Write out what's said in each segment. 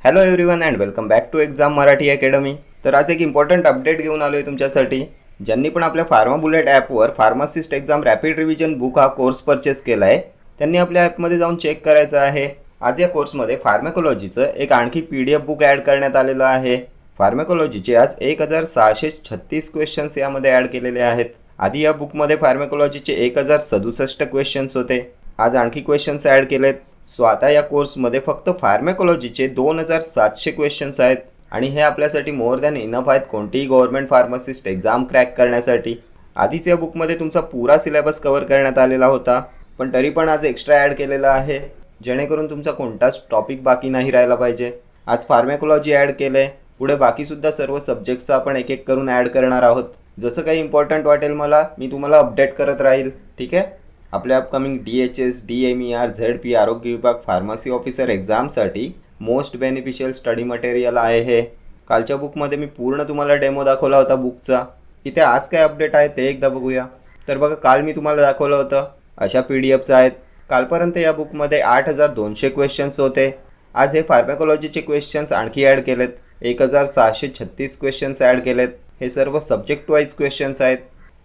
Hello everyone and welcome back to exam Marathi academy. तर आज एक इम्पॉर्टंट अपडेट घेऊन आलो आहे तुमच्यासाठी. ज्यांनी पण आपल्या फार्मा बुलेट ॲपवर pharmacist exam rapid revision book हा कोर्स परचेस केला आहे, त्यांनी आपल्या ॲपमध्ये जाऊन चेक करायचं आहे. आज या कोर्समध्ये फार्मॅकोलॉजीचं एक आणखी PDF बुक ॲड करण्यात आलेलं आहे. फार्मॅकोलॉजीचे आज 1636 क्वेश्चन्स यामध्ये ॲड केलेले आहेत. आधी या बुकमध्ये फार्मॅकोलॉजीचे 1067 क्वेश्चन्स होते. आज आणखी क्वेश्चन्स ॲड केलेत. सो आता या कोर्समध्ये फक्त फार्मॅकोलॉजीचे 2700 क्वेश्चन्स आहेत आणि हे आपल्यासाठी मोर दॅन इनफ आहेत कोणतीही गव्हर्नमेंट फार्मासिस्ट एक्झाम क्रॅक करण्यासाठी. आधीच या बुकमध्ये तुमचा पुरा सिलेबस कव्हर करण्यात आलेला होता, पण तरी पण आज एक्स्ट्रा ॲड केलेला आहे जेणेकरून तुमचा कोणताच टॉपिक बाकी नाही राहिला पाहिजे. आज फार्मॅकोलॉजी ॲड केलं आहे, पुढे बाकीसुद्धा सर्व सब्जेक्ट्सचा आपण एक एक करून ॲड करणार आहोत. जसं काही इम्पॉर्टंट वाटेल मला मी तुम्हाला अपडेट करत राहील. ठीक आहे. आपल्या अपकमिंग DHS, DMER, ZP आरोग्य विभाग फार्मसी ऑफिसर एक्झामसाठी मोस्ट बेनिफिशियल स्टडी मटेरियल आहे हे. कालच्या बुकमध्ये मी पूर्ण तुम्हाला डेमो दाखवला होता बुकचा. इथे आज काय अपडेट आहे ते एकदा बघूया. तर बघा, काल मी तुम्हाला दाखवलं होतं अशा PDFs आहेत. कालपर्यंत या बुकमध्ये 8200 क्वेश्चन्स होते. आज हे फार्मॅकोलॉजीचे क्वेश्चन्स आणखी ॲड केलेत. 1636 क्वेश्चन्स ॲड केलेत. हे सर्व सब्जेक्ट वाईज क्वेश्चन्स आहेत.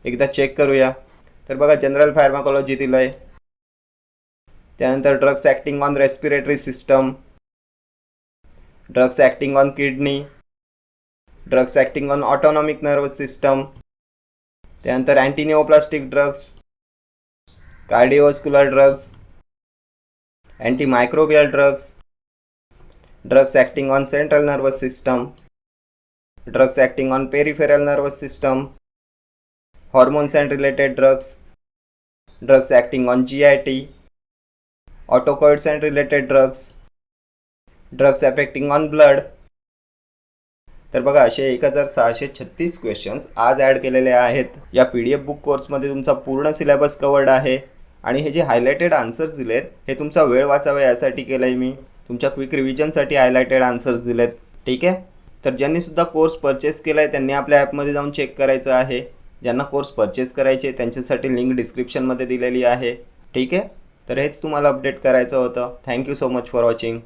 एकदा चेक करूया. तर बघा, जनरल फार्माकोलॉजी दिलं आहे, त्यानंतर drugs acting on respiratory system, drugs acting on kidney, drugs acting on autonomic nervous system, त्यानंतर antineoplastic drugs, cardiovascular drugs, antimicrobial drugs, drugs acting on central nervous system, drugs acting on peripheral nervous system, hormones and related drugs, drugs acting on GIT, autocoids and related drugs, drugs affecting on blood. तर बघा, असे 1636 questions आज add केलेले आहेत. या PDF book कोर्समध्ये तुमचा पूर्ण सिलेबस कवर्ड आहे आणि हे जे हायलाइटेड आन्सर्स दिलेत हे तुमचा वेळ वाचावा यासाठी केलं आहे मी. तुमच्या क्विक रिव्हिजनसाठी हायलाइटेड आन्सर्स दिलेत. ठीक आहे. तर ज्यांनीसुद्धा कोर्स परचेस केला आहे त्यांनी आपल्या ॲपमध्ये जाऊन चेक करायचं आहे. ज्यांना कोर्स परचेस करायचे त्यांच्यासाठी लिंक डिस्क्रिप्शनमध्ये दिलेली आहे. ठीक आहे. तर हेच तुम्हाला अपडेट करायचं होतं. Thank you so much for watching.